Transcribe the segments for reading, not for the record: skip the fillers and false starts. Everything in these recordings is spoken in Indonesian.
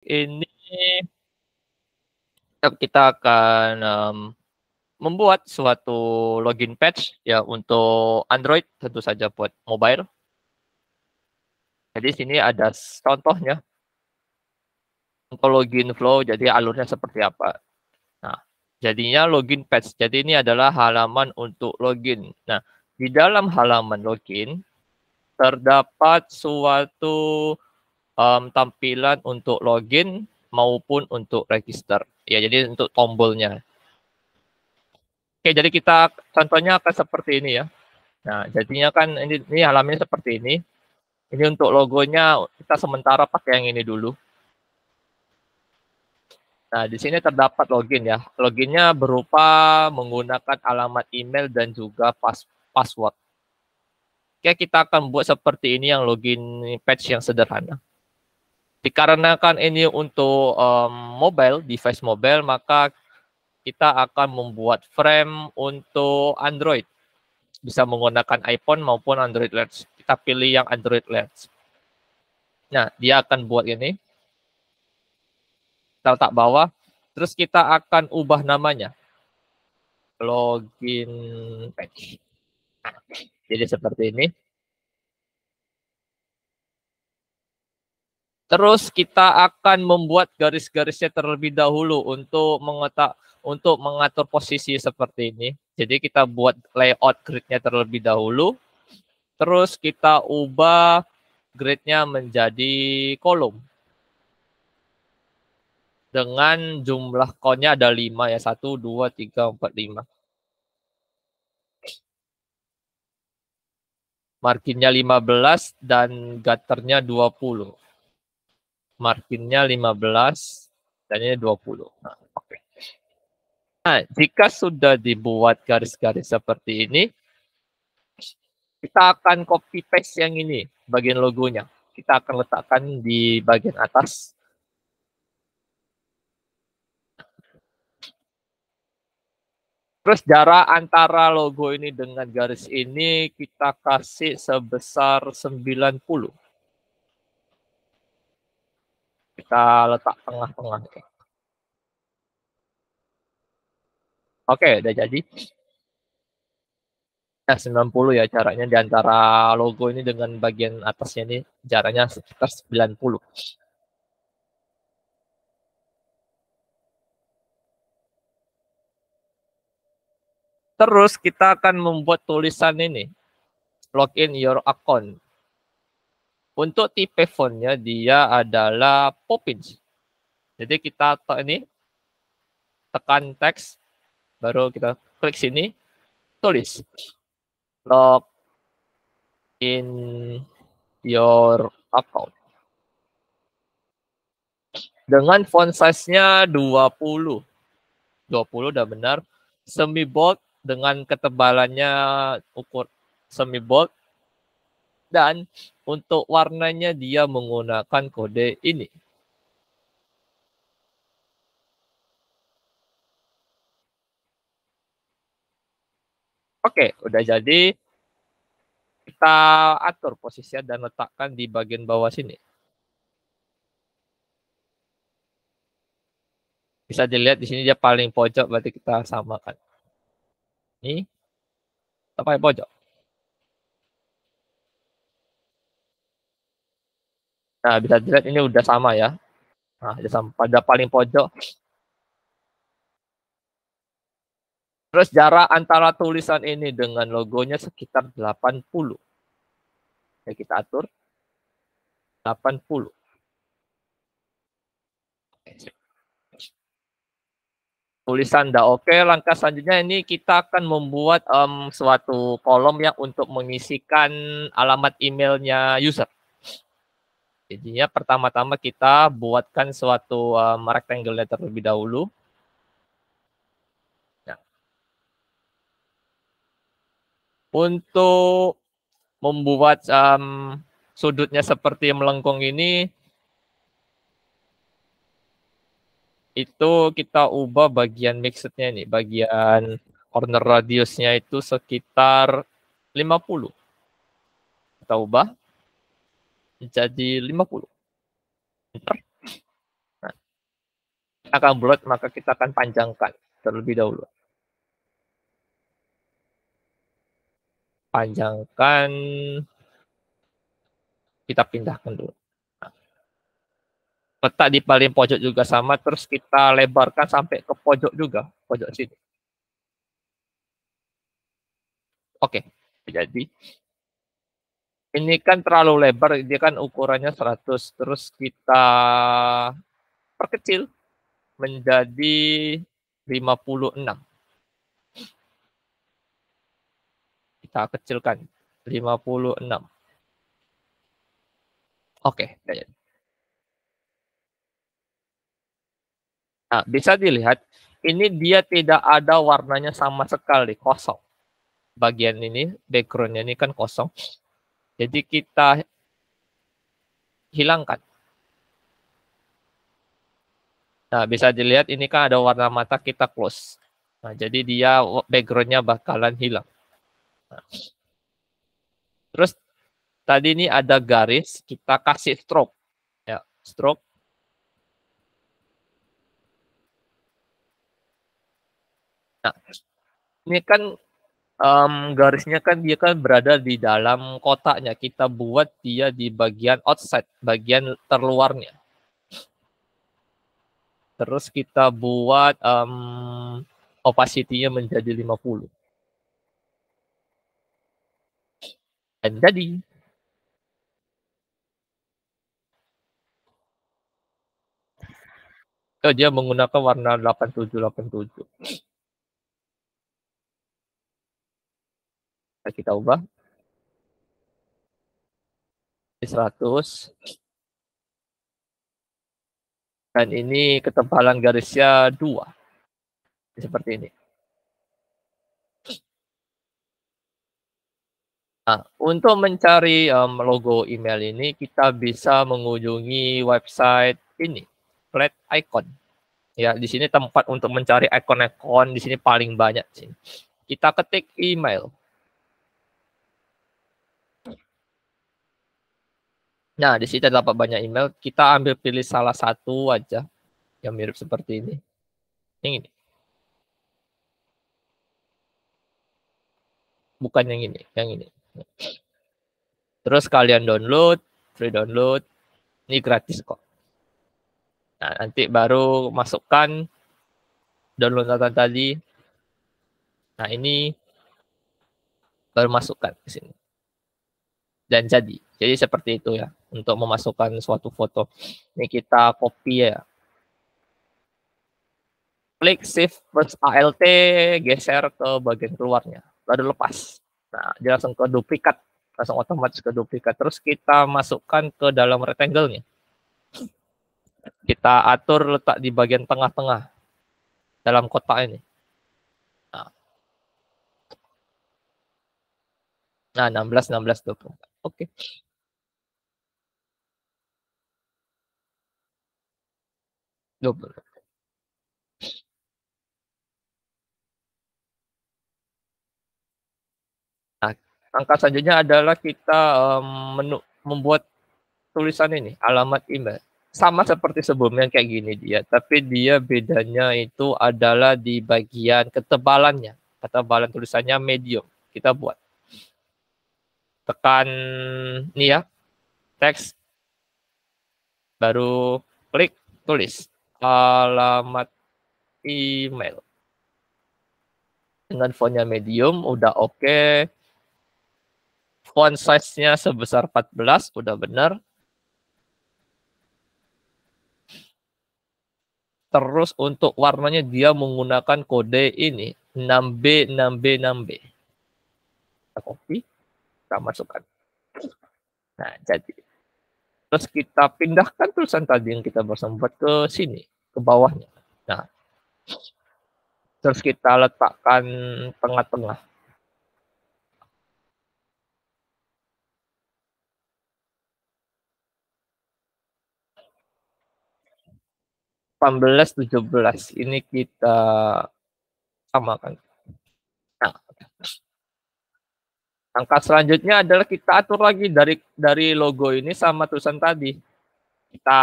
Ini kita akan membuat suatu login page ya untuk Android, tentu saja buat mobile. Jadi sini ada contohnya untuk login flow, jadi alurnya seperti apa. Nah, jadinya login page. Jadi ini adalah halaman untuk login. Nah, di dalam halaman login terdapat suatu tampilan untuk login maupun untuk register. Ya, jadi untuk tombolnya. Oke, jadi kita contohnya akan seperti ini ya. Nah, jadinya kan ini halamannya seperti ini. Ini untuk logonya kita sementara pakai yang ini dulu. Nah, di sini terdapat login ya. Loginnya berupa menggunakan alamat email dan juga password. Oke, kita akan buat seperti ini yang login page yang sederhana. Dikarenakan ini untuk mobile, device mobile, maka kita akan membuat frame untuk Android. Bisa menggunakan iPhone maupun Android Lens. Kita pilih yang Android Lens. Nah, dia akan buat ini. Kita letak bawah. Terus kita akan ubah namanya. Login page. Nah, jadi seperti ini. Terus kita akan membuat garis-garisnya terlebih dahulu untuk mengatur posisi seperti ini. Jadi kita buat layout grid-nya terlebih dahulu. Terus kita ubah grid-nya menjadi kolom. Dengan jumlah count-nya ada 5 ya. 1, 2, 3, 4, 5. Marginnya 15 dan gutternya 20. Marginnya 15 dan ini 20. Nah, oke. Nah, jika sudah dibuat garis-garis seperti ini, kita akan copy paste yang ini, bagian logonya. Kita akan letakkan di bagian atas. Terus jarak antara logo ini dengan garis ini kita kasih sebesar 90. Kita letak tengah-tengah. Oke, udah jadi. Ya, 90 ya jaraknya di antara logo ini dengan bagian atasnya ini jaraknya sekitar 90. Terus kita akan membuat tulisan ini. Login your account. Untuk tipe fontnya dia adalah Poppins. Jadi kita ini tekan teks, baru kita klik sini, tulis log in your account. Dengan font size-nya 20. 20 udah benar. Semi bold dengan ketebalannya ukur semi bold. Dan untuk warnanya dia menggunakan kode ini. Oke, udah jadi. Kita atur posisinya dan letakkan di bagian bawah sini. Bisa dilihat di sini dia paling pojok, berarti kita samakan. Ini paling pojok. Nah, bisa dilihat ini udah sama ya. Nah, pada paling pojok. Terus jarak antara tulisan ini dengan logonya sekitar 80. Ya, kita atur 80. Tulisan udah oke. Langkah selanjutnya ini kita akan membuat suatu kolom yang untuk mengisikan alamat emailnya user. Jadinya pertama-tama kita buatkan suatu rectangle terlebih dahulu. Nah, untuk membuat sudutnya seperti melengkung ini, itu kita ubah bagian mixednya ini, bagian corner radiusnya itu sekitar 50. Kita ubah jadi 50. akan bulat, maka kita akan panjangkan terlebih dahulu. Panjangkan, kita pindahkan dulu. Letak di paling pojok juga sama, terus kita lebarkan sampai ke pojok juga, pojok sini. Oke, jadi ini kan terlalu lebar, dia kan ukurannya 100, terus kita perkecil menjadi 56. Kita kecilkan 56. Oke, nah, bisa dilihat ini dia tidak ada warnanya sama sekali, kosong. Bagian ini backgroundnya ini kan kosong. Jadi kita hilangkan. Nah, bisa dilihat ini kan ada warna mata, kita close. Nah, jadi dia backgroundnya bakalan hilang. Nah, terus tadi ini ada garis, kita kasih stroke. Ya, stroke. Nah, ini kan garisnya kan dia kan berada di dalam kotaknya. Kita buat dia di bagian outside, bagian terluarnya. Terus kita buat opacity-nya menjadi 50. Dan jadi dia menggunakan warna 8787. Kita ubah di 100. Dan ini ketebalan garisnya 2. Seperti ini. Nah, untuk mencari logo email ini, kita bisa mengunjungi website ini, Flat Icon. Ya, di sini tempat untuk mencari ikon-ikon, di sini paling banyak sini. Kita ketik email. Nah, di sini dapat banyak email. Kita ambil pilih salah satu aja yang mirip seperti ini. Yang ini. Bukan yang ini, yang ini. Terus kalian download, free download. Ini gratis kok. Nah, nanti baru masukkan download data tadi. Nah, ini baru masukkan ke sini. Dan jadi seperti itu ya untuk memasukkan suatu foto. Ini kita copy ya. Klik shift plus ALT, geser ke bagian keluarnya, baru lepas. Nah, dia langsung ke duplikat, langsung otomatis ke duplikat. Terus kita masukkan ke dalam rectangle-nya. Kita atur letak di bagian tengah-tengah dalam kotak ini. Nah, 16, 16, 24. Oke. Nah, langkah selanjutnya adalah kita membuat tulisan ini, alamat email. Sama seperti sebelumnya kayak gini dia, tapi dia bedanya itu adalah di bagian ketebalannya. Ketebalan tulisannya medium. Kita buat. Tekan nih ya, teks. Baru klik tulis. Alamat email. Dengan fontnya medium, udah oke. Font size-nya sebesar 14, udah benar. Terus untuk warnanya dia menggunakan kode ini 6B 6B 6B. Kita copy, kita masukkan. Nah, jadi terus kita pindahkan tulisan tadi yang kita baru buat ke sini, ke bawahnya. Nah, terus kita letakkan tengah-tengah. (18, 17) ini kita samakan. Nah, langkah selanjutnya adalah kita atur lagi dari logo ini sama tulisan tadi. Kita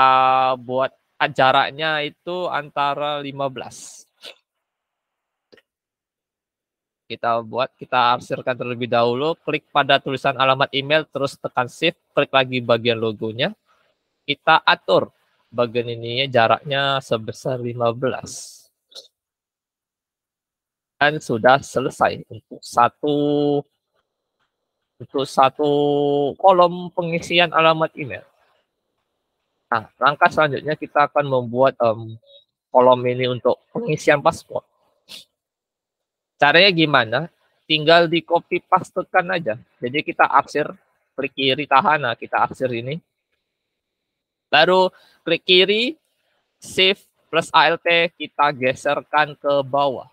buat jaraknya itu antara 15. Kita arsirkan terlebih dahulu, klik pada tulisan alamat email, terus tekan shift, klik lagi bagian logonya. Kita atur bagian ini jaraknya sebesar 15. Dan sudah selesai untuk satu kolom pengisian alamat email. Nah, langkah selanjutnya kita akan membuat kolom ini untuk pengisian paspor. Caranya gimana? Tinggal di copy pastekan aja. Jadi kita arsir, klik kiri tahan, nah kita arsir ini. Baru klik kiri, shift plus alt kita geserkan ke bawah.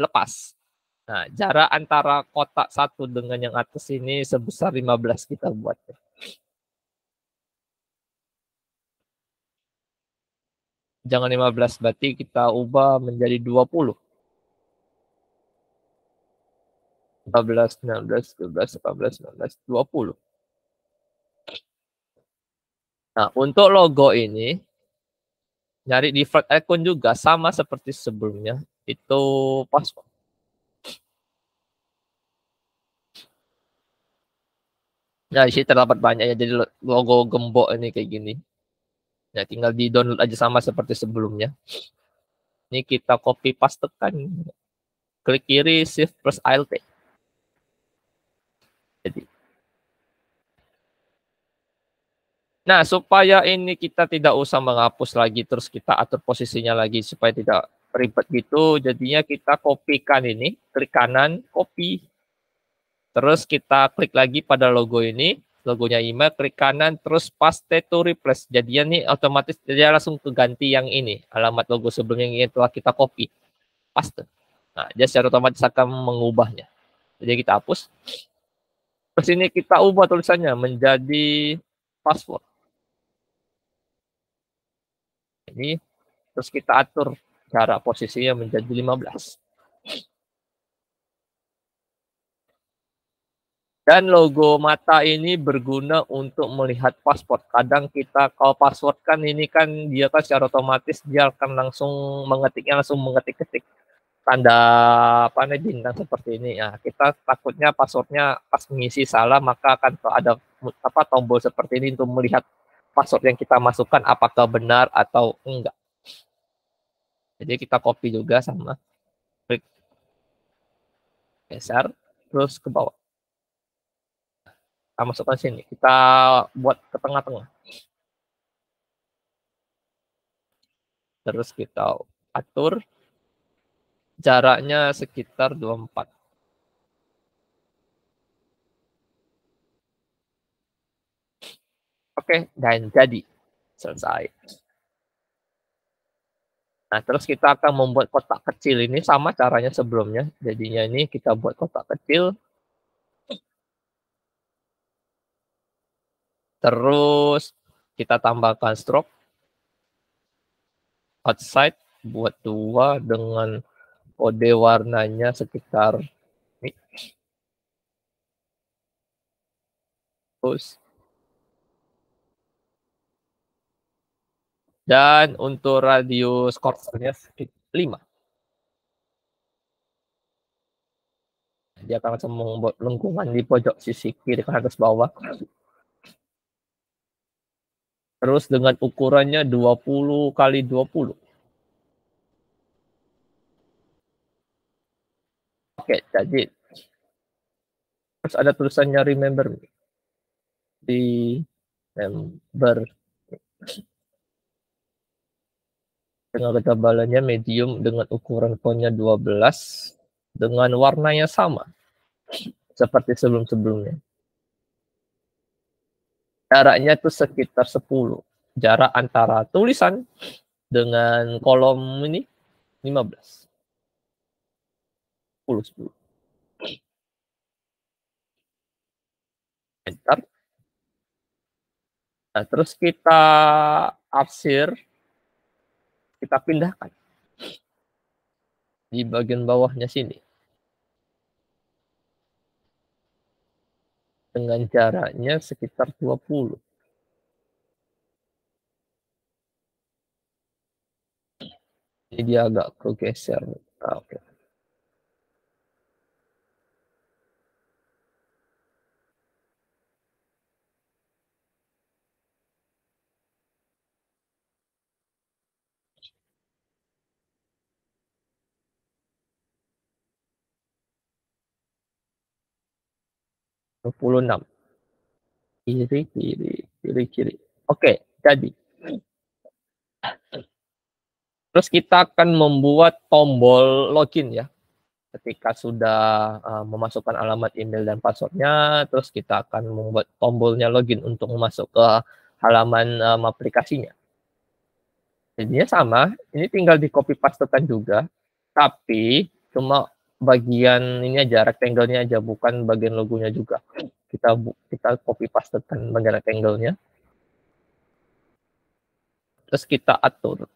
Lepas. Nah, jarak antara kotak satu dengan yang atas ini sebesar 15 kita buat. Jangan 15, berarti kita ubah menjadi 20. 15, 16, 17, 18, 19, 20. Nah, untuk logo ini, nyari default icon juga sama seperti sebelumnya, itu password. Nah, di sini terdapat banyak ya, jadi logo gembok ini kayak gini. Ya, tinggal di download aja sama seperti sebelumnya. Ini kita copy pastekan. Klik kiri, shift plus alt. Jadi, nah, supaya ini kita tidak usah menghapus lagi, terus kita atur posisinya lagi supaya tidak ribet gitu. Jadinya kita kopikan ini, klik kanan, copy. Terus kita klik lagi pada logo ini, logonya email, klik kanan, terus paste to replace. Jadinya nih otomatis dia langsung keganti yang ini, alamat logo sebelumnya yang telah kita copy, paste. Nah, dia secara otomatis akan mengubahnya. Jadi kita hapus. Terus ini kita ubah tulisannya menjadi password. Ini terus kita atur jarak posisinya menjadi 15. Dan logo mata ini berguna untuk melihat paspor. Kadang kita kalau password kan ini kan dia kan secara otomatis dia akan langsung mengetik-ketik tanda apa nih bintang seperti ini. Ya, kita takutnya passwordnya pas mengisi salah maka akan ada tombol seperti ini untuk melihat password yang kita masukkan apakah benar atau enggak. Jadi kita copy juga sama klik geser terus ke bawah. Kita masukkan sini. Kita buat ke tengah-tengah. Terus kita atur jaraknya sekitar 24. Oke, dan jadi selesai. Nah, terus kita akan membuat kotak kecil ini sama caranya sebelumnya. Jadinya ini kita buat kotak kecil. Terus kita tambahkan stroke. Outside buat 2 dengan kode warnanya sekitar ini. Terus. Dan untuk radius kursornya 5. Dia akan langsung membuat lengkungan di pojok sisi kiri ke atas bawah. Terus dengan ukurannya 20 kali 20. Oke, jadi terus ada tulisannya remember me. Di remember dengan ketebalannya medium dengan ukuran fontnya 12 dengan warnanya sama seperti sebelum-sebelumnya. Jaraknya itu sekitar 10. Jarak antara tulisan dengan kolom ini 15. 10. Enter. Nah, terus kita arsir, kita pindahkan di bagian bawahnya sini. Dengan jaraknya sekitar 20. Ini dia agak kegeser. Oke. 26. Kiri, kiri, kiri, kiri. Oke, jadi. Terus kita akan membuat tombol login ya. Ketika sudah memasukkan alamat email dan passwordnya, terus kita akan membuat tombolnya login untuk masuk ke halaman aplikasinya. Jadinya sama, ini tinggal di copy pastekan juga, tapi cuma bagian ini aja, rectangle-nya aja, bukan bagian logonya juga. Kita copy pastekan bagian rectangle-nya. Terus kita atur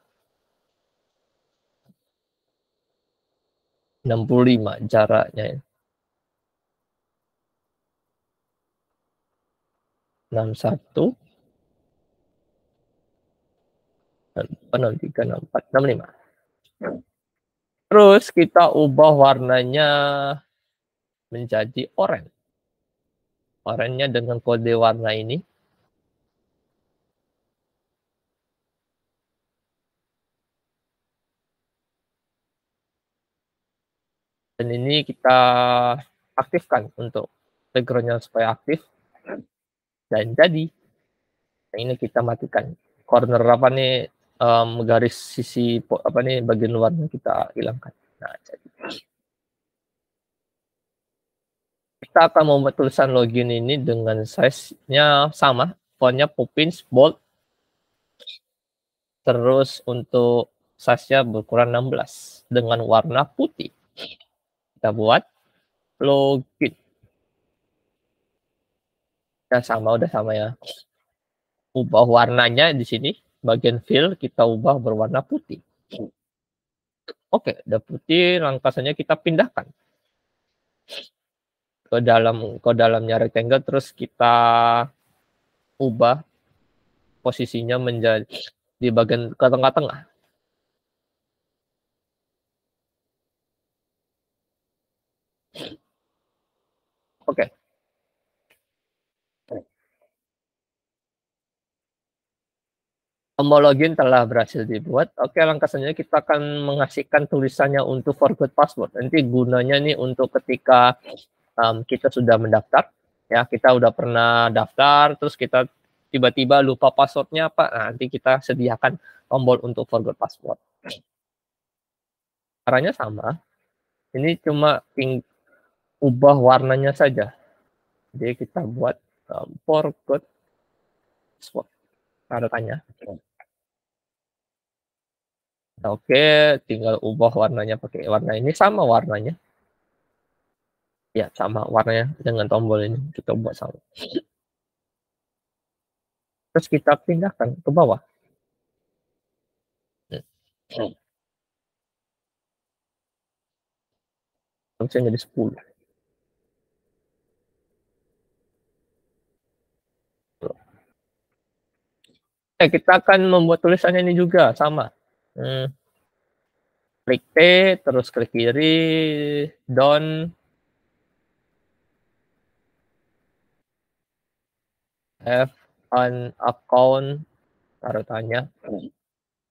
65 jaraknya. 61 3 4 65. Terus kita ubah warnanya menjadi oranye. Oranye dengan kode warna ini. Dan ini kita aktifkan untuk background-nya supaya aktif. Dan jadi. Ini kita matikan. Corner apa nih, garis sisi apa nih bagian luarnya kita hilangkan. Nah, jadi. Kita akan membuat tulisan login ini dengan size-nya sama. Fontnya Poppins bold. Terus untuk size-nya berukuran 16 dengan warna putih. Kita buat login. Udah sama ya. Ubah warnanya di sini, bagian fill kita ubah berwarna putih. Oke, udah putih, langkah selanjutnya kita pindahkan ke dalamnya rectangle, terus kita ubah posisinya menjadi di bagian ke tengah-tengah. Oke. Tombol login telah berhasil dibuat. Oke, langkah selanjutnya kita akan mengasihkan tulisannya untuk forgot password. Nanti gunanya nih untuk ketika kita sudah mendaftar, ya kita udah pernah daftar, terus kita tiba-tiba lupa passwordnya apa, nah, nanti kita sediakan tombol untuk forgot password. Caranya sama, ini cuma ubah warnanya saja. Jadi kita buat forgot password, tanda tanya. Oke, tinggal ubah warnanya pakai warna ini, sama warnanya. Ya, sama warnanya dengan tombol ini kita buat sama. Terus kita pindahkan ke bawah. Terusnya jadi 10. Kita akan membuat tulisannya ini juga sama. Klik T, terus klik kiri, down, have an account, taruh tanya.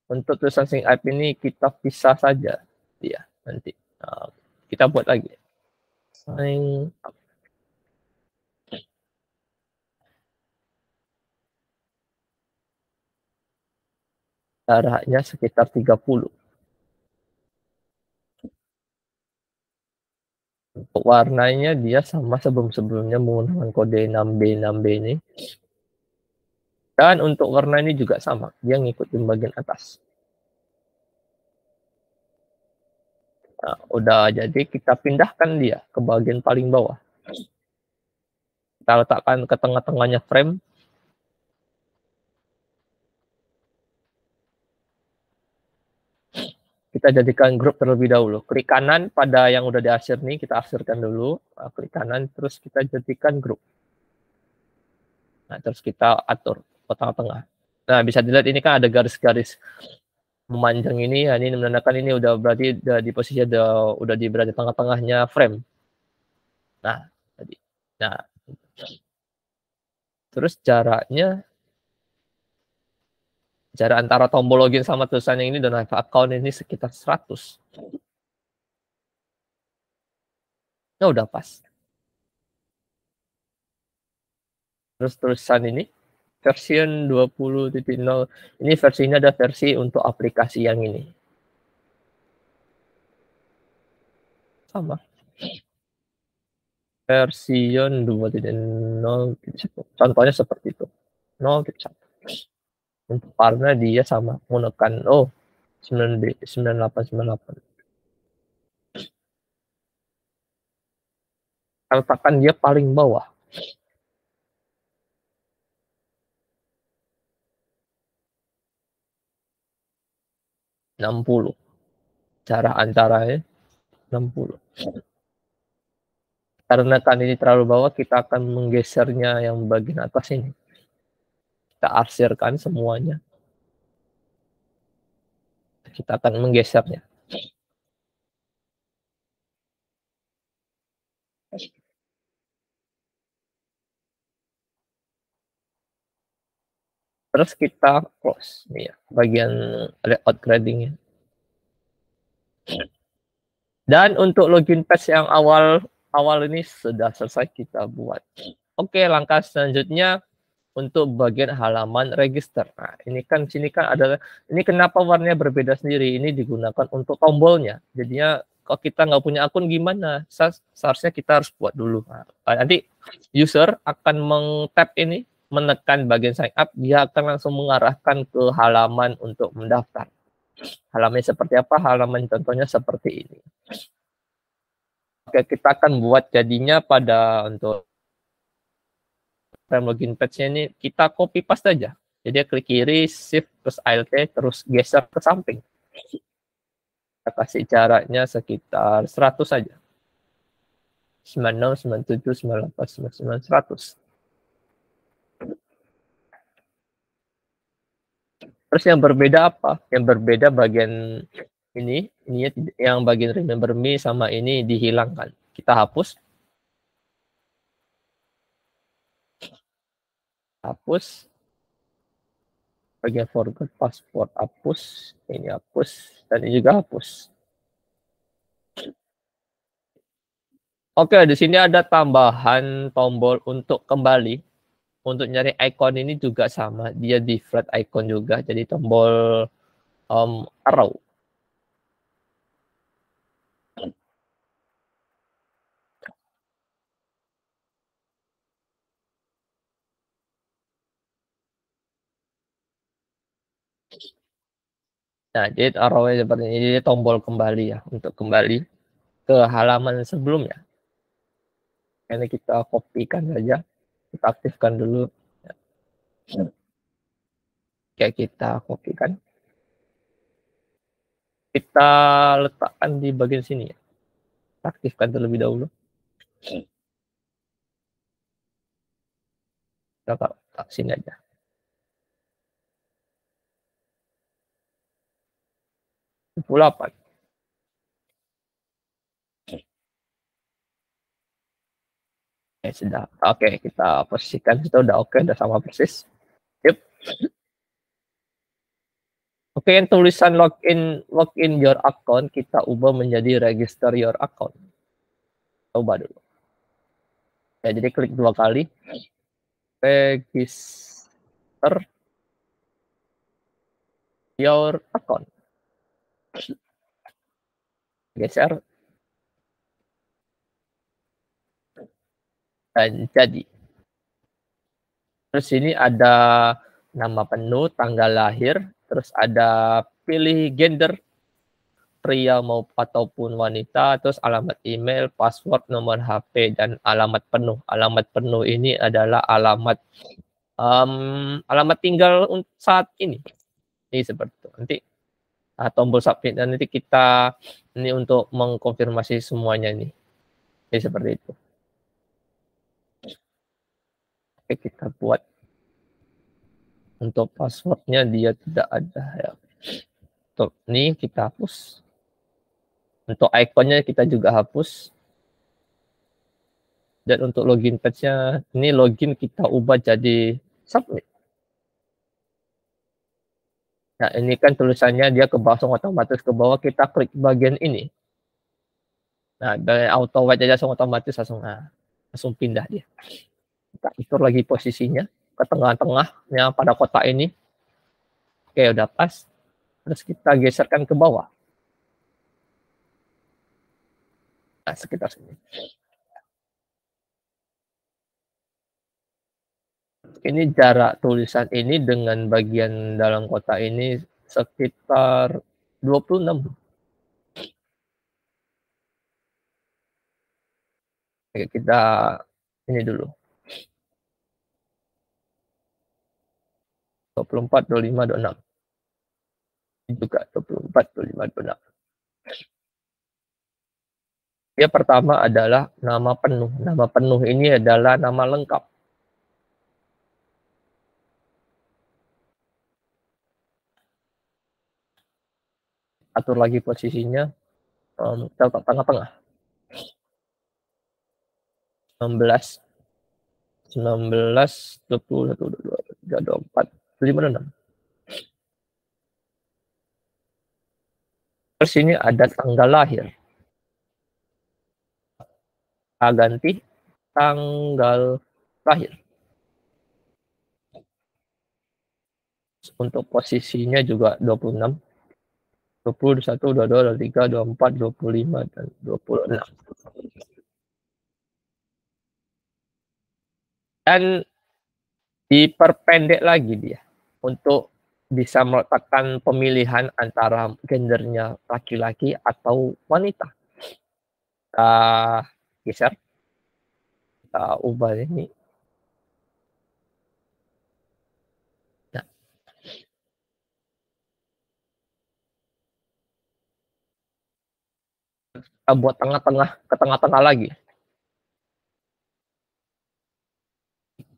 Untuk tulisan sing app ini kita pisah saja dia nanti. Nah, kita buat lagi. Sign up. Jaraknya sekitar 30. Untuk warnanya dia sama sebelum-sebelumnya menggunakan kode 6B ini. Dan untuk warna ini juga sama, dia ngikutin bagian atas. Nah, udah jadi kita pindahkan dia ke bagian paling bawah. Kita letakkan ke tengah-tengahnya frame. Kita jadikan grup terlebih dahulu. Klik kanan pada yang udah diarsir nih, kita arsirkan dulu. Nah, klik kanan, terus kita jadikan grup. Nah, terus kita atur ke tengah-tengah. Nah, bisa dilihat ini kan ada garis-garis memanjang ini, ya ini menandakan ini udah berarti udah di posisi udah di berada tengah-tengahnya frame. Nah, tadi. Nah, terus jarak antara tombol login sama tulisannya ini dan account ini sekitar 100. Nah, udah pas. Terus tulisan ini version 20.0 ini versinya ada versi untuk aplikasi yang ini. Sama. Version 2.0 contohnya seperti itu. 0.1. Untuk karena dia sama menekan 9898. Letakkan dia paling bawah. 60. Cara antaranya 60. Karena kan ini terlalu bawah, kita akan menggesernya yang bagian atas ini. Kita arsirkan semuanya. Kita akan menggesernya. Terus kita close nih ya, bagian layout gradingnya. Dan untuk login page yang awal ini sudah selesai kita buat. Oke, langkah selanjutnya untuk bagian halaman register. Nah, ini kan sini kan ada, ini kenapa warnanya berbeda sendiri? Ini digunakan untuk tombolnya. Jadinya kalau kita nggak punya akun gimana? Seharusnya kita harus buat dulu. Nah, nanti user akan meng-tap ini, menekan bagian sign up, dia akan langsung mengarahkan ke halaman untuk mendaftar. Halamannya seperti apa? Halaman contohnya seperti ini. Oke, kita akan buat jadinya pada untuk frame login page-nya ini kita copy paste aja. Jadi klik kiri, shift terus alt terus geser ke samping. Kita kasih jaraknya sekitar 100 saja. 96, 97, 98, 99, 100. Terus yang berbeda apa? Yang berbeda bagian ini yang bagian remember me sama ini dihilangkan. Kita hapus. Bagian forgot password hapus, ini hapus, dan ini juga hapus. Oke, di sini ada tambahan tombol untuk kembali. Untuk nyari icon ini juga sama, dia di flat icon juga, jadi tombol arrow. Nah, jadi arrow seperti ini, jadi tombol kembali ya, untuk kembali ke halaman sebelumnya. Ini kita kopikan saja, kita aktifkan dulu. Oke, kita kopikan. Kita letakkan di bagian sini ya. Aktifkan terlebih dahulu. Kita letak sini aja. 28. Sudah. Oke, kita posisikan itu udah oke, udah sama persis. Yep. Oke, yang tulisan login your account kita ubah menjadi register your account. Coba dulu. Ya, jadi klik 2 kali. Register your account. Geser. Dan jadi. Terus ini ada nama penuh, tanggal lahir, terus ada pilih gender, pria ataupun wanita, terus alamat email, password, nomor HP, dan alamat penuh. Alamat penuh ini adalah alamat tinggal saat ini. Ini seperti itu. Nanti tombol submit dan nanti kita ini untuk mengkonfirmasi semuanya nih. Ini seperti itu. Oke, kita buat. Untuk passwordnya dia tidak ada ya. Untuk ini kita hapus. Untuk ikonnya kita juga hapus. Dan untuk login page-nya, ini login kita ubah jadi submit. Nah, ini kan tulisannya dia ke bawah, otomatis ke bawah, kita klik bagian ini. Nah, dari auto white aja langsung otomatis langsung pindah dia. Kita atur lagi posisinya ke tengah-tengahnya pada kotak ini. Oke, udah pas. Terus kita geserkan ke bawah. Nah, sekitar sini. Ini jarak tulisan ini dengan bagian dalam kotak ini sekitar 26. Oke, kita ini dulu. 24, 25, 26. Ini juga 24, 25, 26. Yang pertama adalah nama penuh. Nama penuh ini adalah nama lengkap. Atur lagi posisinya, tengah-tengah. 19, 19, 20, 22, 23, 24, 25, 26. Terus ini ada tanggal lahir. Kita ganti tanggal lahir. Untuk posisinya juga 26, 20, 21, 22, 23, 24, 25, dan 26. Dan diperpendek lagi dia untuk bisa meletakkan pemilihan antara gendernya laki-laki atau wanita. Kita geser, kita ubah ini. Nah, kita buat tengah-tengah, ke tengah-tengah lagi.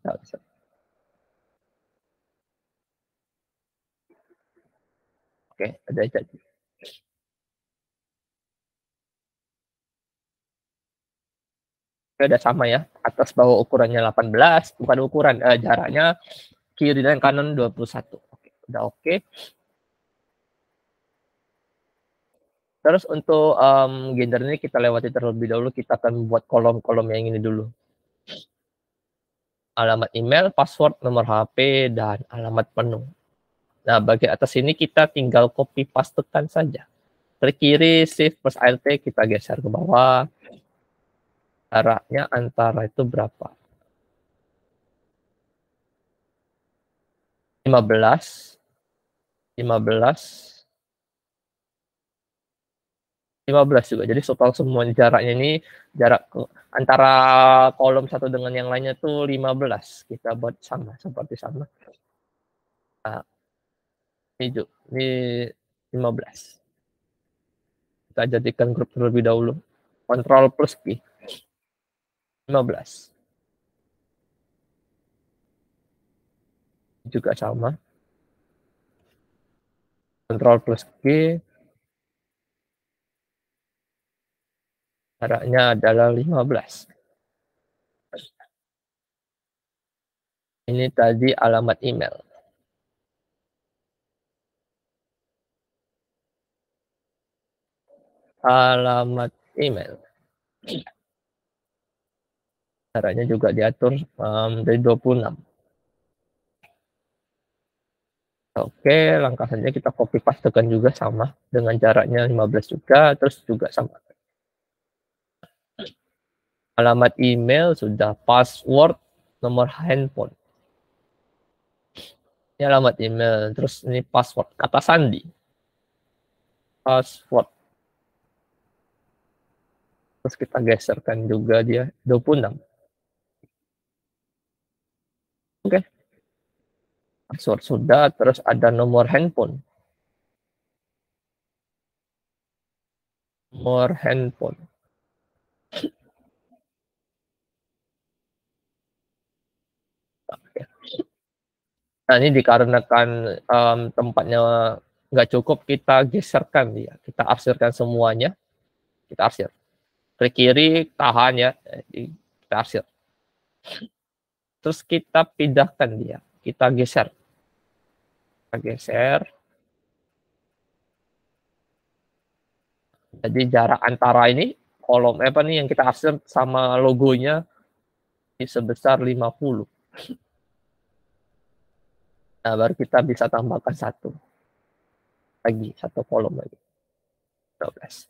Nah, oke, ada jadi. Udah sama ya, atas bawah ukurannya 18, bukan ukuran, jaraknya kiri dan kanan 21. Oke, udah oke. Terus untuk gender ini kita lewati terlebih dahulu, kita akan buat kolom-kolom yang ini dulu. Alamat email, password, nomor HP, dan alamat penuh. Nah, bagian atas ini kita tinggal copy pastekan saja. Klik kiri, shift plus alt, kita geser ke bawah. Jaraknya antara itu berapa? 15, 15, 15 juga. Jadi total semua jaraknya ini, jarak antara kolom satu dengan yang lainnya tuh 15. Kita buat sama, seperti sama. Nah, ini 15. Kita jadikan grup terlebih dahulu. Ctrl plus P. 15. Juga sama. Ctrl plus G. Jaraknya adalah 15. Ini tadi alamat email. Alamat email. Caranya juga diatur dari 26. Oke, langkah selanjutnya kita copy pastekan juga sama dengan jaraknya 15 juga, terus juga sama. Alamat email sudah, password, nomor handphone. Ini alamat email, terus ini password, kata sandi. Password. Terus kita geserkan juga dia 26. Oke. Password sudah, terus ada nomor handphone. Nomor handphone. Nah, ini dikarenakan tempatnya nggak cukup kita geserkan dia, kita arsirkan semuanya, kita arsir. Klik kiri, tahan ya, kita arsir. Terus kita pindahkan dia, kita geser. Kita geser. Jadi jarak antara ini, kolom apa nih yang kita arsir sama logonya ini sebesar 50. Nah, baru kita bisa tambahkan satu kolom lagi. 12.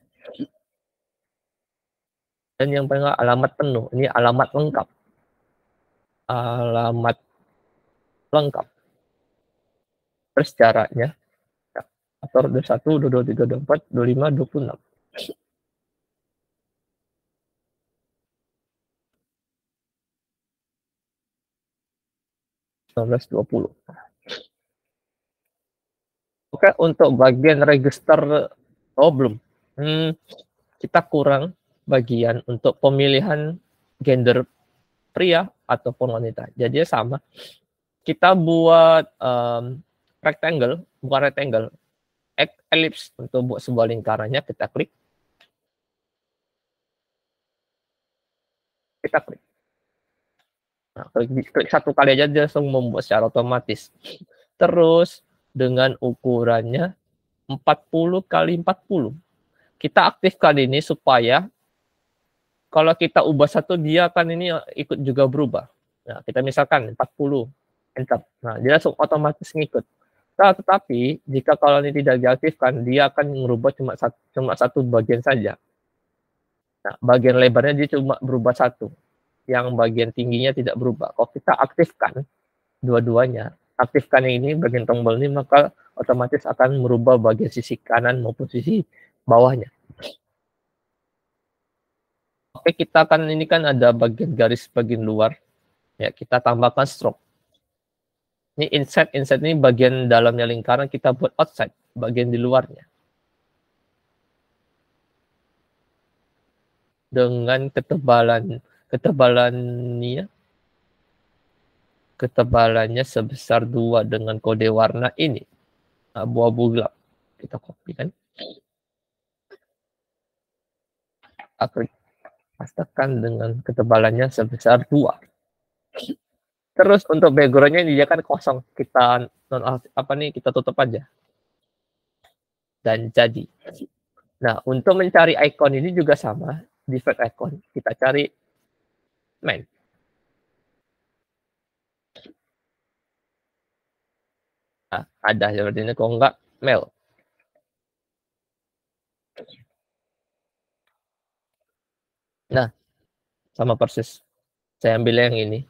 Dan yang paling alamat penuh, ini alamat lengkap. Alamat lengkap. Terus jaraknya, faktor 21, 22, 23, 24, 25, 26. 1920. Oke, untuk bagian register, belum. Kita kurang bagian untuk pemilihan gender pria ataupun wanita. Jadi sama. Kita buat rectangle, bukan rectangle, ellipse untuk buat sebuah lingkarannya. Kita klik. Nah, klik satu kali aja dia langsung membuat secara otomatis. Terus dengan ukurannya 40 kali 40. Kita aktifkan ini supaya kalau kita ubah satu dia akan ini ikut juga berubah. Nah, kita misalkan 40 enter. Nah, dia langsung otomatis ngikut. Nah, tetapi jika kalau ini tidak diaktifkan, dia akan merubah cuma satu bagian saja. Nah, bagian lebarnya dia cuma berubah satu. Yang bagian tingginya tidak berubah. Kalau kita aktifkan dua-duanya, aktifkan ini bagian tombol ini, maka otomatis akan merubah bagian sisi kanan maupun sisi bawahnya. Oke, kita kan ini kan ada bagian garis bagian luar. Ya, kita tambahkan stroke. Ini inside ini bagian dalamnya lingkaran, kita buat outside, bagian di luarnya. Dengan ketebalannya sebesar 2 dengan kode warna ini, abu-abu gelap. Kita copy kan. Pastikan dengan ketebalannya sebesar 2. Terus untuk backgroundnya dia kan kosong, kita kita tutup aja. Dan jadi. Nah, untuk mencari icon ini juga sama, default icon. Kita cari main. Nah, ada seperti ini, kalau enggak mail. Nah, sama persis. Saya ambil yang ini.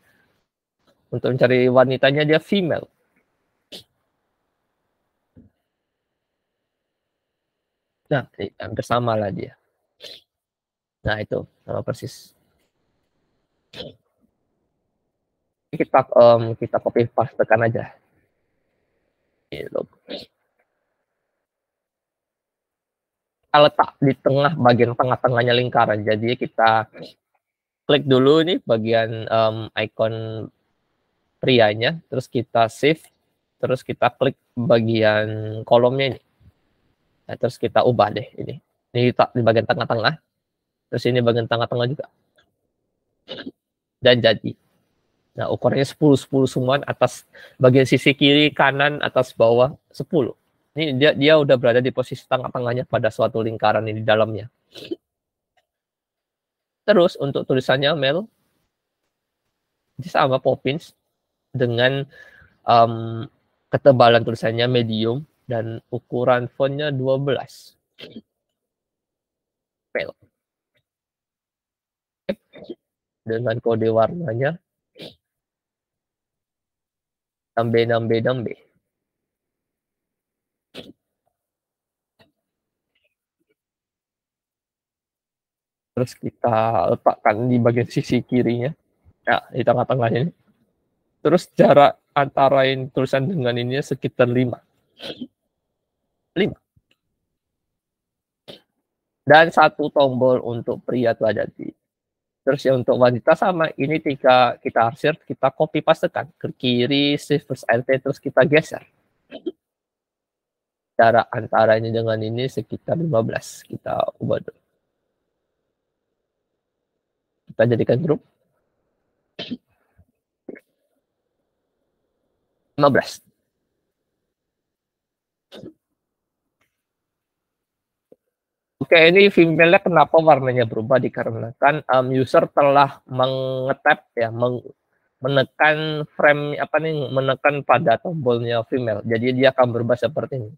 Untuk mencari wanitanya dia female. Nah, hampir sama lah dia. Nah, itu sama persis. Kita copy pastekan aja. Kita letak di bagian tengah-tengahnya lingkaran. Jadi kita klik dulu nih bagian icon prianya, terus kita save, terus kita klik bagian kolomnya ini. Nah, terus kita ubah deh ini. Ini di bagian tengah-tengah. Terus ini bagian tengah-tengah juga. Dan jadi. Nah, ukurannya 10 semua, atas bagian sisi kiri, kanan, atas bawah 10. Ini dia udah berada di posisi tengah-tengahnya pada suatu lingkaran ini di dalamnya. Terus untuk tulisannya Mel sama Poppins dengan ketebalan tulisannya medium dan ukuran fontnya 12. Mel. Dengan kode warnanya dambe. Terus kita letakkan di bagian sisi kirinya, ya, di tengah-tengahnya ini. Terus jarak antara tulisan dengan ini sekitar 5. Dan satu tombol untuk pria itu ada di. Terus yang untuk wanita sama, ini kita arsir, kita copy pastekan ke kiri, shift plus enter, terus kita geser. jarak antara ini dengan ini sekitar 15. Kita ubah dulu. Kita jadikan grup 15. Oke, ini female-nya kenapa warnanya berubah? Dikarenakan user telah mengetap ya, menekan frame menekan pada tombolnya female. Jadi dia akan berubah seperti ini.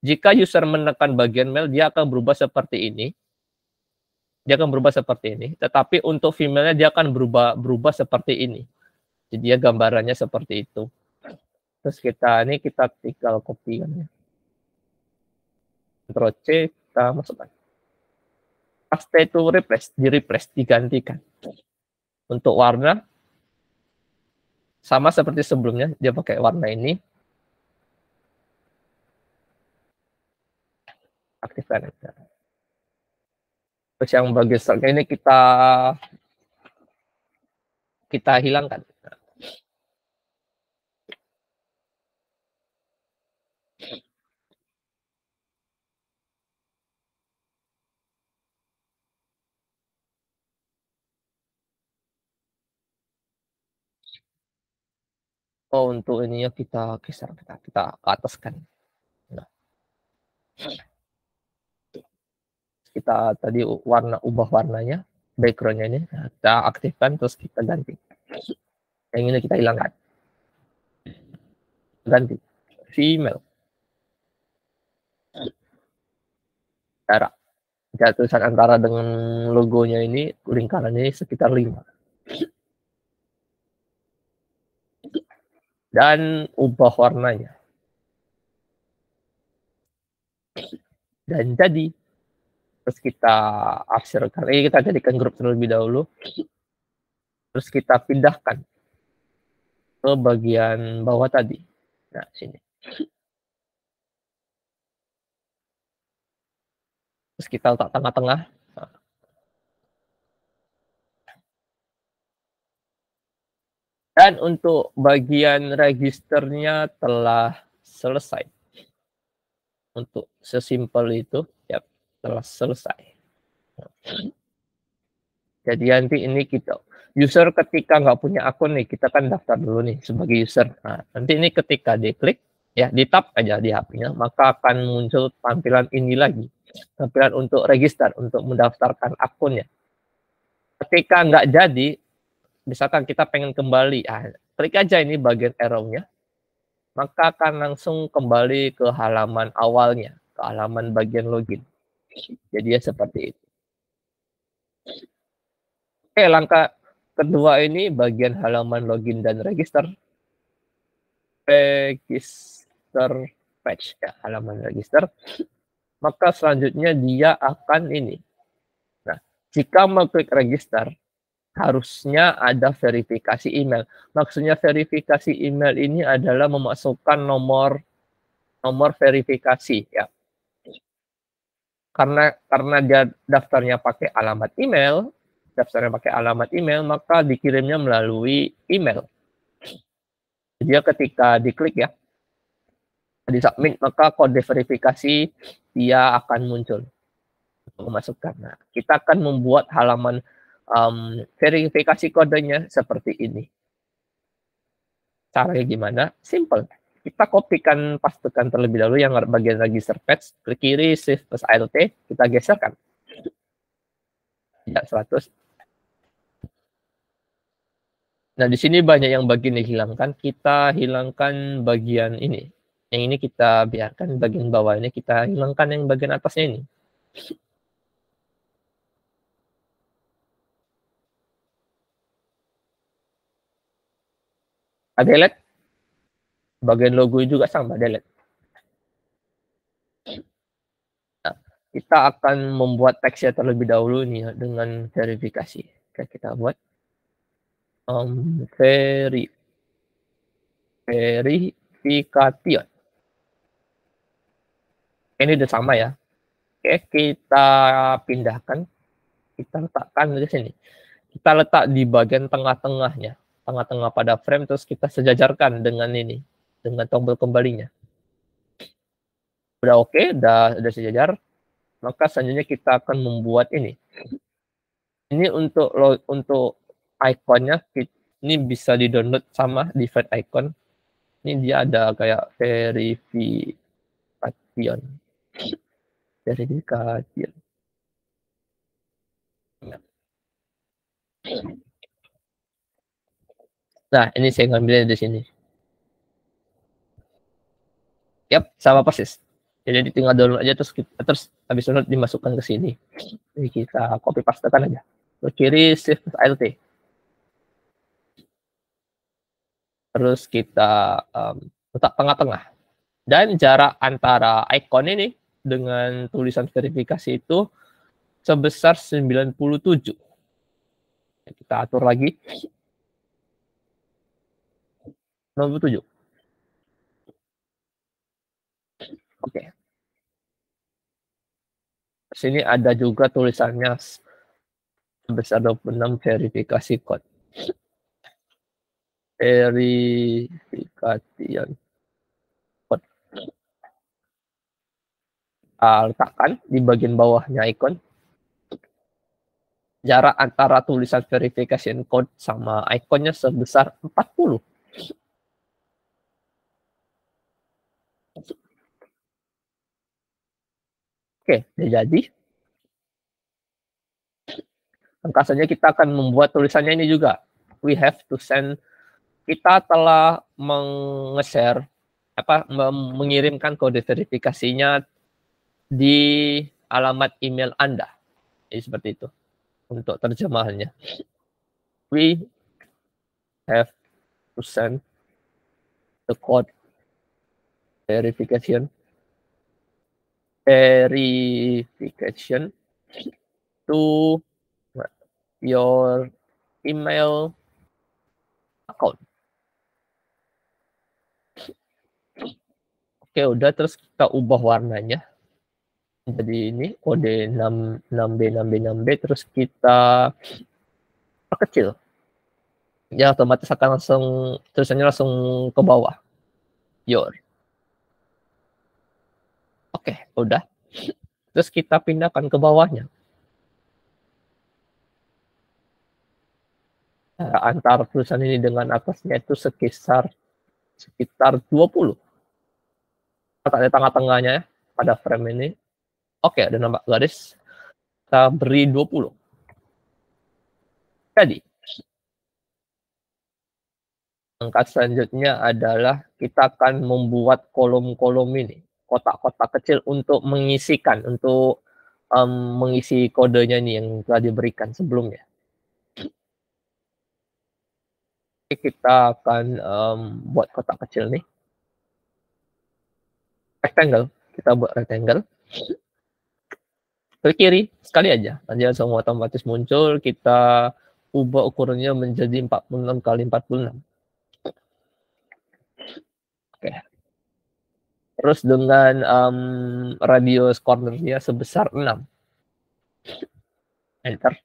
Jika user menekan bagian male, dia akan berubah seperti ini. Dia akan berubah seperti ini. Tetapi untuk female-nya dia akan berubah seperti ini. Jadi dia gambarannya seperti itu. Terus kita tinggal copy kan ya. Ctrl C, kita masukkan. Paste to replace, digantikan. Untuk warna sama seperti sebelumnya, dia pakai warna ini. Aktifkan. Terus yang bagian start ini kita hilangkan. Oh, untuk ininya kita geser, kita ke ataskan. Nah. Kita tadi ubah warnanya, backgroundnya ini, kita aktifkan terus kita ganti. Yang ini kita hilangkan. Ganti. Female. Jarak. Tulisan antara dengan logonya ini, lingkaran ini sekitar 5. Dan ubah warnanya. Dan jadi, terus kita abserkan, kita jadikan grup terlebih dahulu. Terus kita pindahkan ke bagian bawah tadi. Nah, sini. Terus kita letak tengah-tengah. Dan untuk bagian registernya telah selesai. Untuk sesimpel itu, ya, telah selesai. Jadi nanti ini user ketika nggak punya akun nih, kita kan daftar dulu nih sebagai user. Nah, nanti ini ketika diklik, ya di tap aja di HP-nya, maka akan muncul tampilan ini lagi. Tampilan untuk register, untuk mendaftarkan akunnya. Ketika nggak jadi, misalkan kita pengen kembali, klik aja ini bagian arrow-nya, maka akan langsung kembali ke halaman awalnya, ke halaman bagian login. Jadi ya seperti itu. Oke, langkah kedua ini bagian halaman login dan register. Register page, ya, halaman register. Maka selanjutnya dia akan ini. Nah, jika mengklik register, harusnya ada verifikasi email. Maksudnya verifikasi email ini adalah memasukkan nomor verifikasi, ya. Karena dia daftarnya pakai alamat email, maka dikirimnya melalui email. Dia ketika diklik ya, di submit, maka kode verifikasi dia akan muncul untuk memasukkan. Nah, kita akan membuat halaman verifikasi kodenya seperti ini. Caranya gimana? Simple. Kita kopikan, pastekan terlebih dahulu yang bagian register page, klik kiri, shift plus alt, kita geserkan. Ya, 100. Nah, di sini banyak yang bagian dihilangkan. Kita hilangkan bagian ini. Yang ini kita biarkan bagian bawah ini, kita hilangkan yang bagian atasnya ini. Delete. Bagian logo juga sama, delete. Nah, kita akan membuat teksnya terlebih dahulu nih ya, dengan verifikasi. Oke, kita buat verification. Ini udah sama ya. Oke, kita pindahkan. Kita letakkan di sini. Kita letak di bagian tengah-tengahnya. Tengah-tengah pada frame, terus kita sejajarkan dengan ini. Dengan tombol kembalinya. Udah oke, udah sejajar. Maka selanjutnya kita akan membuat ini. Ini untuk ikonnya, ini bisa di-download sama Divide Icon. Ini dia ada kayak verification. Verification. Nah, ini saya ngambilnya di sini. Yap, sama persis. Jadi tinggal download aja terus habis download dimasukkan ke sini. Jadi kita copy pastekan aja. Ke kiri shift alt. Terus kita letak tengah-tengah. Dan jarak antara icon ini dengan tulisan verifikasi itu sebesar 97. Kita atur lagi. 97. Oke. Sini ada juga tulisannya sebesar 26 verifikasi code. Verifikasi code. Letakkan di bagian bawahnya icon. Jarak antara tulisan verification code sama ikonnya sebesar 40. Oke, udah jadi. Angkasanya kita akan membuat tulisannya ini juga. We have to send. Kita telah meng-share mengirimkan kode verifikasinya di alamat email Anda. Jadi seperti itu untuk terjemahannya. We have to send the code verification to your email account. Oke, udah, terus kita ubah warnanya. Jadi ini kode 6B, 6B, 6B, terus kita perkecil. Ya, otomatis akan tulisannya langsung ke bawah. Your. Oke, udah. Terus kita pindahkan ke bawahnya. Antara tulisan ini dengan atasnya itu sekitar 20. Ada tengah-tengahnya ya, pada frame ini. Oke, ada nambah garis. Kita beri 20. Jadi, langkah selanjutnya adalah kita akan membuat kolom-kolom ini. Kotak-kotak kecil untuk mengisikan, untuk mengisi kodenya ini yang telah diberikan sebelumnya. Kita akan buat kotak kecil nih. Rectangle. Kita buat rectangle. Ke kiri sekali aja. Nanti langsung otomatis muncul. Kita ubah ukurannya menjadi 46 kali 46. Oke. Terus dengan radius cornernya sebesar 6. Enter.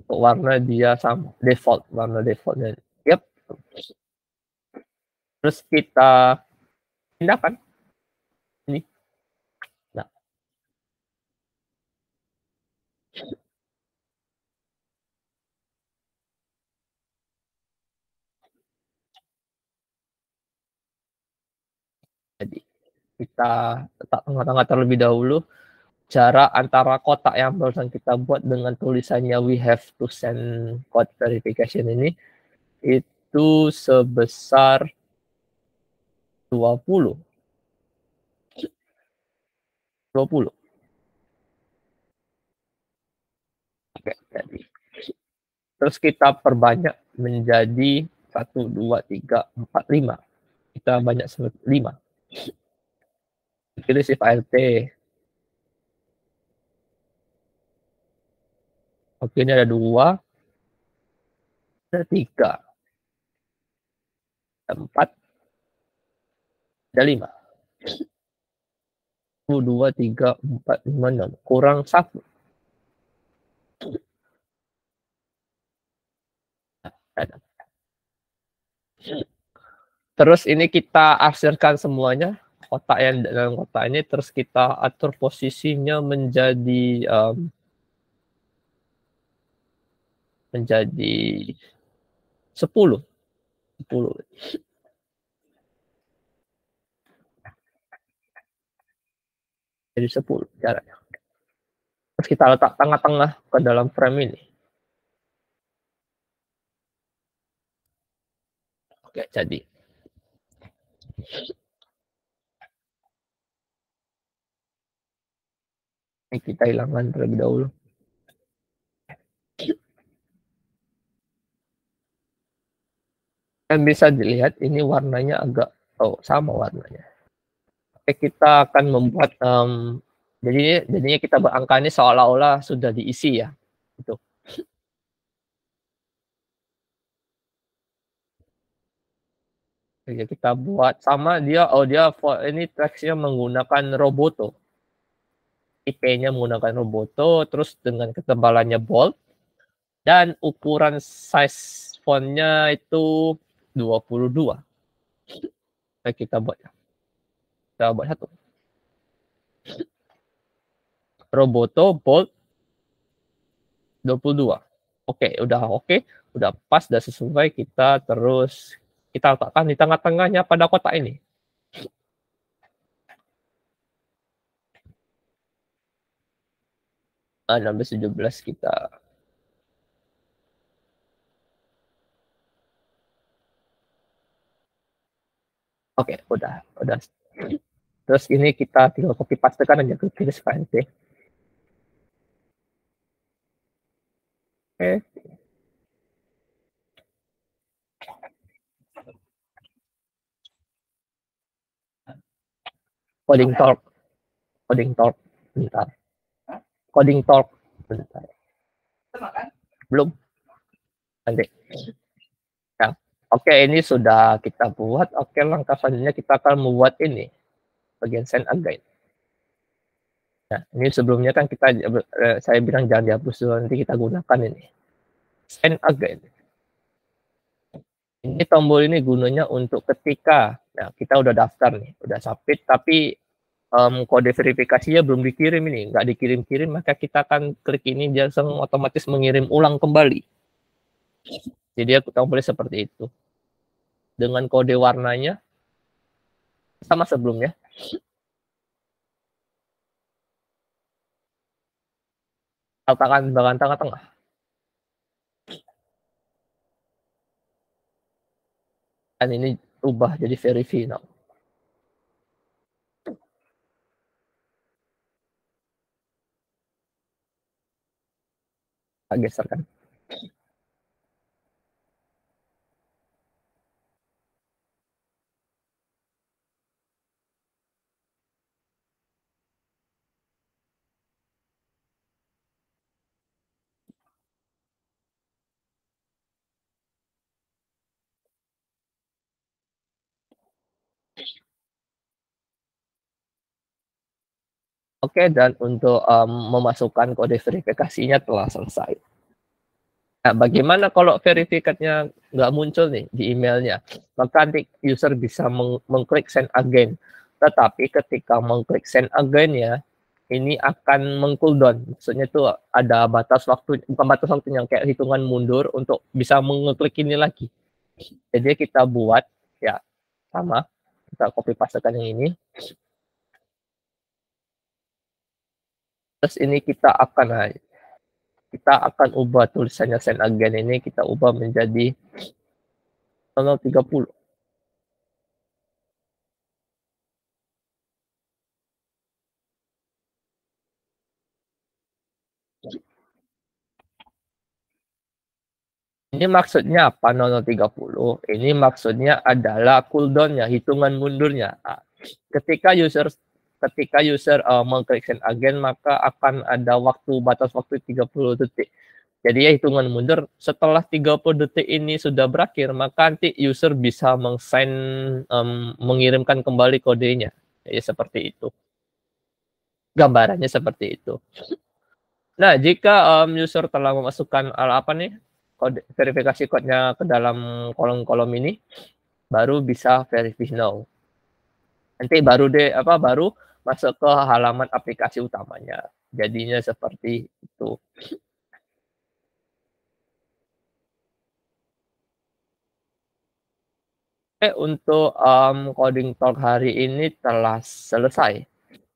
Untuk warna dia sama, default, warna defaultnya. Yep. Terus kita pindahkan ini. Nah, jadi kita letak tengah-tengah terlebih dahulu. Jarak antara kotak yang barusan kita buat dengan tulisannya we have to send code verification ini itu sebesar 20. 20. Oke, jadi terus kita perbanyak menjadi 1, 2, 3, 4, 5. Kita banyak 5. Pilih shift alt. Oke, ini ada 2, ada 3, ada 4, ada 5. 1, 2, 3, 4, 5, 6. Kurang 1. Terus ini kita arsirkan semuanya. kotak yang dalam kotak ini, terus kita atur posisinya menjadi 10. Jadi 10 caranya. Terus kita letak tengah-tengah ke dalam frame ini. Oke, jadi. Ini kita hilangkan terlebih dahulu. Dan bisa dilihat ini warnanya agak sama warnanya. Oke, kita akan membuat jadinya kita angka ini seolah-olah sudah diisi ya. Gitu. Jadi kita buat sama dia ini teksnya menggunakan Roboto. IP-nya menggunakan Roboto, terus dengan ketebalannya bold dan ukuran size fontnya itu 22. Kita buat satu. Roboto bold 22. Oke, udah pas, udah sesuai. Kita letakkan di tengah-tengahnya pada kotak ini. Nah, 16-17 kita. Oke, udah. Terus ini kita tinggal copy pastekan aja ke kiri seperti. Oke. Coding talk. Bentar. Coding talk. Bentar. Belum. Nanti. Ya. Oke, ini sudah kita buat. Oke, langkah selanjutnya kita akan membuat ini. Bagian send again. Nah, ini sebelumnya kan saya bilang jangan dihapus dulu, nanti kita gunakan ini. Send again. Ini tombol ini gunanya untuk ketika kita udah daftar nih, udah submit, tapi kode verifikasinya belum dikirim ini, nggak dikirim-kirim, maka kita akan klik ini, dia langsung otomatis mengirim ulang kembali. Jadi tombolnya seperti itu. Dengan kode warnanya sama sebelumnya. Letakkan bagian tengah-tengah. Dan ini ubah jadi verify now. Kita geserkan. Oke, dan untuk memasukkan kode verifikasinya telah selesai. Nah, bagaimana kalau verifikatnya nggak muncul nih di emailnya? Maka nanti user bisa mengklik send again. Tetapi ketika mengklik send again ya, ini akan meng-cooldown. Maksudnya itu ada batas waktu, bukan batas waktunya, kayak hitungan mundur untuk bisa mengklik ini lagi. Jadi kita buat ya sama, kita copy pastekan yang ini. Terus ini kita akan ubah tulisannya send again ini, kita ubah menjadi 0030. Ini maksudnya apa 0030? Ini maksudnya adalah cooldown-nya, hitungan mundurnya. Ketika user mengklik send again, maka akan ada batas waktu 30 detik. Jadi ya hitungan mundur setelah 30 detik ini sudah berakhir, maka nanti user bisa mengirimkan kembali kodenya. Ya seperti itu. Gambarannya seperti itu. Nah, jika user telah memasukkan kode verifikasi kodenya ke dalam kolom-kolom ini, baru bisa verify now. Nanti baru deh baru masuk ke halaman aplikasi utamanya. Jadinya seperti itu. Untuk, coding talk hari ini telah selesai.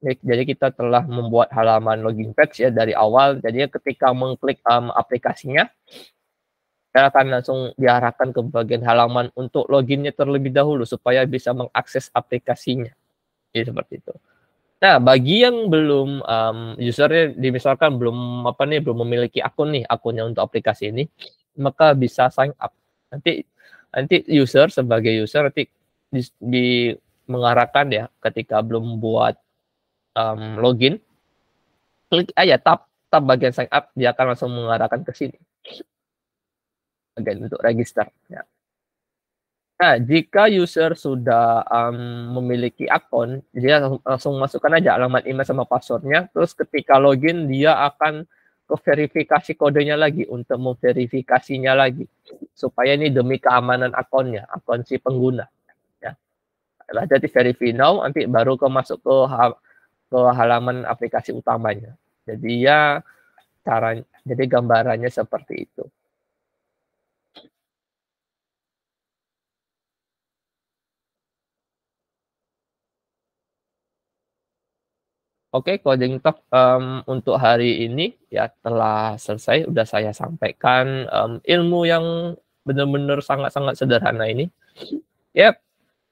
Jadi kita telah membuat halaman login page ya dari awal. Jadi ketika mengklik, aplikasinya, saya akan langsung diarahkan ke bagian halaman untuk loginnya terlebih dahulu supaya bisa mengakses aplikasinya. Jadi seperti itu. Nah, bagi yang belum, user-nya misalkan belum memiliki akun nih, akunnya untuk aplikasi ini, maka bisa sign up. Nanti nanti sebagai user nanti mengarahkan ya ketika belum buat, login, klik aja tab bagian sign up, dia akan langsung mengarahkan ke sini, bagian untuk register, ya. Nah, jika user sudah, memiliki akun, dia langsung masukkan aja alamat email sama password-nya, terus ketika login dia akan ke verifikasi kodenya lagi untuk memverifikasinya lagi, supaya ini demi keamanan akunnya, akun si pengguna, ya. Setelah jadi verify now, nanti baru masuk ke halaman aplikasi utamanya. Jadi ya jadi gambarannya seperti itu. Oke, coding talk, untuk hari ini ya telah selesai, udah saya sampaikan, ilmu yang benar-benar sangat-sangat sederhana ini. Yap,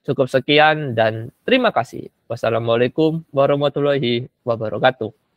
cukup sekian dan terima kasih. Wassalamualaikum warahmatullahi wabarakatuh.